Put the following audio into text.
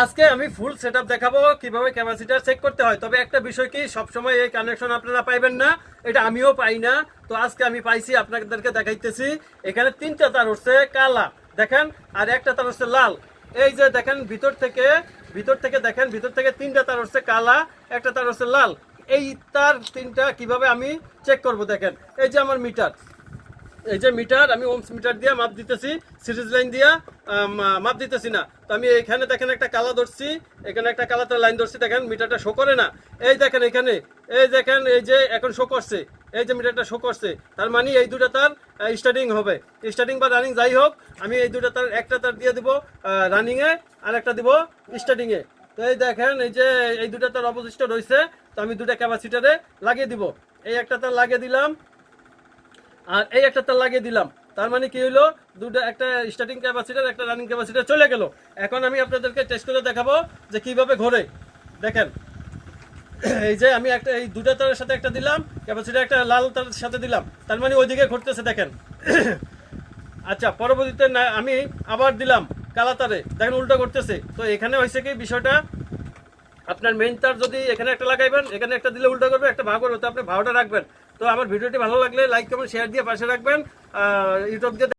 আজকে আমি full setup দেখাবো কিভাবে ক্যাপাসিটর চেক করতে হয়। তবে একটা বিষয় কি, সবসময় এই কানেকশন আপনারা পাইবেন না, এটা আমিও পাই না। তো আজকে আমি পাইছি, আপনাদেরকে দেখাইতেছি। এখানে তিনটা তার হচ্ছে কালা, দেখেন, আর একটা তার হচ্ছে লাল। এই যে দেখেন, ভিতর থেকে দেখেন, ভিতর থেকে তিনটা তার হচ্ছে কালা, একটা তার হচ্ছে লাল। এই তার তিনটা কিভাবে আমি চেক করব দেখেন। এই যে আমার মিটার, এই যে মিটার, আমি ওমস মিটার দিয়ে মাপ দিতেছি, সিরিজ লাইন দিয়ে মাপ দিতেছি না। তো আমি এখানে দেখেন একটা কালা ধরছি, এখানে একটা কালাতে লাইন ধরছি, দেখেন মিটারটা শো করে না। এই দেখেন এখানে, এই দেখেন, এই যে এখন শো করছে, এই যে মিটারটা শো করছে, তার মানে এই দুটো তার স্টার্টিং হবে, স্টার্টিং বা রানিং যাই হোক। আমি এই দুটো তার, একটা তার দিয়ে দিব রানিংয়ে, আর একটা দিব স্টার্টিংয়ে। তো এই দেখেন, এই যে এই দুটো তার অবশিষ্ট রয়েছে, তো আমি দুটা ক্যাপাসিটারে লাগিয়ে দিব। এই একটা তার লাগিয়ে দিলাম, আর এই একটা তার লাগিয়ে দিলাম। তার মানে কি হলো, দুটো, একটা স্টার্টিং ক্যাপাসিটার, একটা রানিং ক্যাপাসিটার চলে গেল। এখন আমি আপনাদেরকে টেস্ট করে দেখাবো যে কিভাবে ঘোরে। দেখেন, এই যে আমি একটা, এই দুটো তারের সাথে একটা দিলাম ক্যাপাসিটার, একটা লাল তারের সাথে দিলাম, তার মানে ওইদিকে ঘুরতেছে, দেখেন। আচ্ছা, পরবর্তীতে আমি আবার দিলাম কালা তারে, দেখেন উল্টো করতেছে। তো এখানে হয়েছে কি বিষয়টা, আপনার মেইন তার যদি এখানে একটা লাগাইবেন, এখানে একটা দিলে উল্টো করবে, একটা ভাগ করবে, তো আপনি ভাওটা রাখবেন। তো আমার ভিডিওটি ভালো লাগলে লাইক কমেন্ট শেয়ার দিয়ে পাশে রাখবেন। ইউটিউব দিয়ে